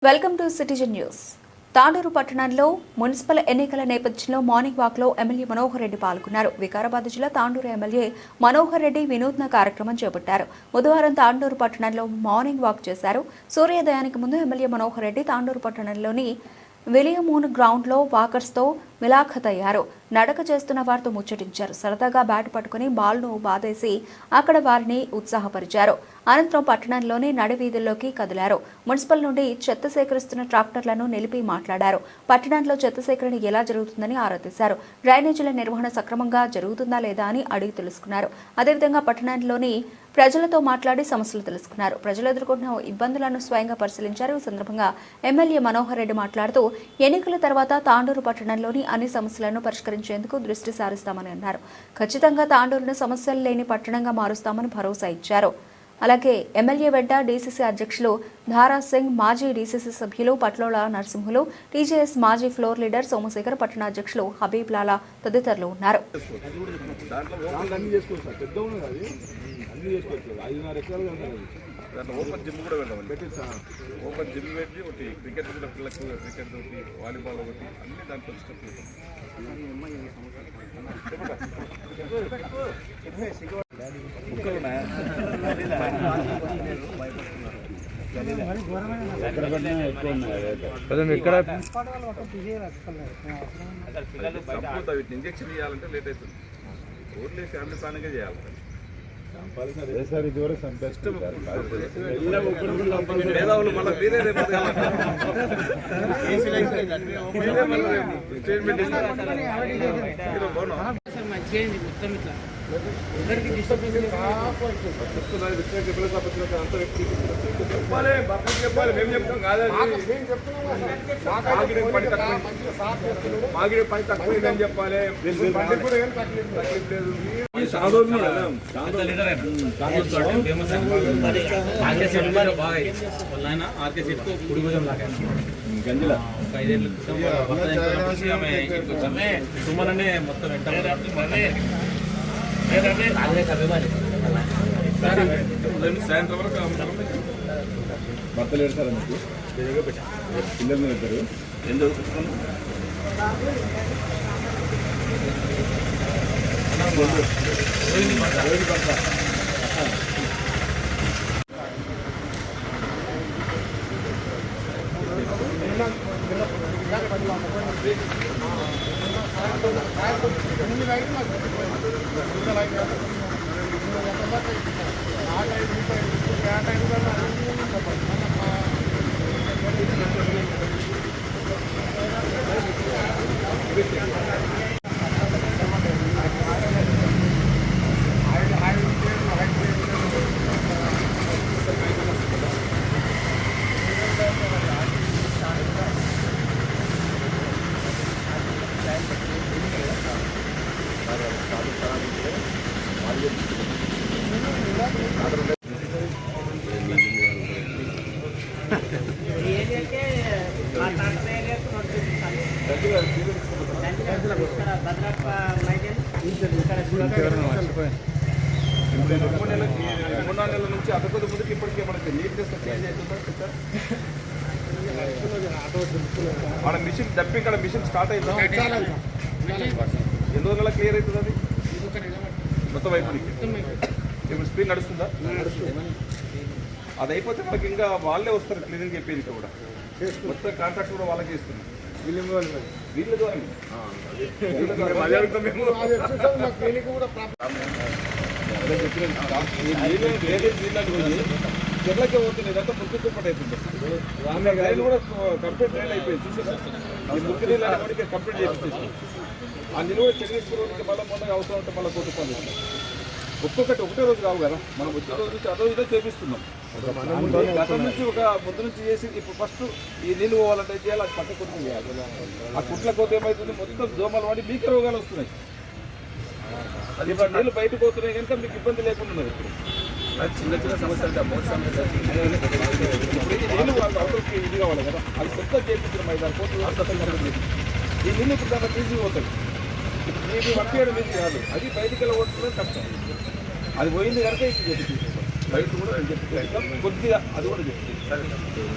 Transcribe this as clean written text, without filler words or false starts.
Welcome to citizen news. Tandur పట్టణంలో municipal ఎన్నికల నేపథ్యంలో మార్నింగ్ వాక్ లో ఎమ్మెల్యే మనోహర్ రెడ్డి పాల్గొన్నారు. వికారాబాద్ జిల్లా తాండూరు ఎమ్మెల్యే మనోహర్ రెడ్డి వినూత్న కార్యక్రమం చేపట్టారు. బుధవారం తాండూరు పట్టణంలో మార్నింగ్ వాక్ చేశారు. సూర్యోదయానికి ముందు ఎమ్మెల్యే మనోహర్ రెడ్డి తాండూరు పట్టణంలోని విలియమూన్ గ్రౌండ్లో వాకర్స్తో మిలాఖతయ్యారు. నడక చేస్తున్న వారితో ముచ్చటించారు. సరదాగా బ్యాట్ పట్టుకుని బాల్ను బాదేసి అక్కడ వారిని ఉత్సాహపరిచారు. అనంతరం పట్టణంలోని నడివీధుల్లోకి కదిలారు. మున్సిపల్ నుండి చెత్త సేకరిస్తున్న ట్రాక్టర్లను నిలిపి మాట్లాడారు. పట్టణంలో చెత్త సేకరణ ఎలా జరుగుతుందని ఆరా తీశారు. డ్రైనేజీల నిర్వహణ సక్రమంగా జరుగుతుందా లేదా అని అడిగి తెలుసుకున్నారు. అదేవిధంగా పట్టణంలోని ప్రజలతో మాట్లాడి సమస్యలు తెలుసుకున్నారు. ప్రజలు ఎదుర్కొంటున్న ఇబ్బందులను స్వయంగా పరిశీలించారు. ఈ సందర్భంగా ఎమ్మెల్యే మనోహర్ రెడ్డి మాట్లాడుతూ ఎన్నికల తర్వాత తాండూరు పట్టణంలోని అన్ని సమస్యలను పరిష్కరించేందుకు దృష్టి సారిస్తామని అన్నారు. ఖచ్చితంగా తాండూరును సమస్యలు లేని పట్టణంగా మారుస్తామని భరోసా ఇచ్చారు. అలాగే ఎమ్మెల్యే వెంట డీసీసీ అధ్యక్షులు ధారా సింగ్, మాజీ డీసీసీ సభ్యులు పట్లోల నరసింహులు, టీజేఎస్ మాజీ ఫ్లోర్ లీడర్ సోమశేఖర్, పట్టణ అధ్యక్షులు హబీబ్ లాలా తదితరులు ఉన్నారు. ఓపెన్ జిమ్ కూడా వెళ్ళాలి. ఓపెన్ జిమ్ పెట్టి ఒకటి క్రికెట్ పిల్లలకు క్రికెట్ ఒకటి, వాలీబాల్ ఒకటి, అన్ని దాంట్లో వీటిని ఇంజక్షన్ చేయాలంటే లేట్ అవుతుంది. ఓన్లీ ఫ్యామిలీ ప్లానింగ్ చేయాలి. మేధావులు మళ్ళీ మీరే చెప్పాలి. మేము చెప్తాం కాదని మాగిడే పని తక్కువ అని చెప్పాలి. తక్లీఫ్ లేదు. సుమననే మొత్తం సాయంత్రం వరకు భర్తలు పెడతారా మీకు? పిల్లలు పెడతారు. ఏం చదువుతున్నాను? మూడు నెలల నుంచి అతకొద్ది ముందుకు ఇప్పటికే మనకి నీట్నెస్ చేంజ్ అవుతుందా? మన మిషన్ డబ్బి ఇక్కడ మిషన్ స్టార్ట్ అవుతుందా? ఎన్ని రోజుల క్లియర్ అవుతుంది అది మొత్తం అయిపోయింది. ఇప్పుడు స్పీడ్ నడుస్తుందా? అది అయిపోతే మనకి ఇంకా వాళ్ళే వస్తారు క్లీనింగ్ చెప్పేది కూడా. మొత్తం కాంట్రాక్ట్ కూడా వాళ్ళకి ఇస్తున్నాం. వీళ్ళ ద్వారా చెట్లకే పోతుంది. ఇదంతా మురికి దుప్పటి అవుతుంది. రైలు కూడా కంప్లీట్ రైలు అయిపోయింది. చూసారా? ఈ మురికి నీళ్ళు అనేవాడికి కంప్లీట్ చేసి ఆ నిలువ చెక్ చేసుకోవడానికి మళ్ళీ మొన్న అవసరం ఉంటే మళ్ళీ కోటి రూపాయలు. ఒక్కొక్కటి ఒకటే రోజు కావు కదా. మనం వచ్చే రోజు నుంచి అదో ఇదో చేపిస్తున్నాం. గతం నుంచి ఒక ముందు నుంచి చేసి ఇప్పుడు ఫస్ట్ ఈ నీళ్ళు పోవాలంటే చేయాలి. అది పక్క కొద్ది చేయాలి. ఆ కుట్ల కొద్ది ఏమవుతుంది, మొత్తం దోమలు వాడి మీకే రోగాలు వస్తున్నాయి. అది ఇప్పుడు నీళ్ళు బయటకు పోతున్నాయి కనుక మీకు ఇబ్బంది లేకుండా ఉన్నది. ఇప్పుడు చిన్న చిన్న సమస్యలు నీళ్ళు వాళ్ళ అవతలకి ఇది కావాలి కదా. అది కొత్త చేయించడం 5-6 కోట్లు. ఈ నీళ్ళు ఇప్పుడు దాంట్లో తీసిపోతుంది. ఇది వర్క్ చేయడం ఇది కాదు. అది బయటికి వెళ్ళగొట్టడం కష్టం. అది పోయింది కనుక ఇది చెప్పి బయట కూడా కొద్దిగా అది కూడా చెప్తుంది.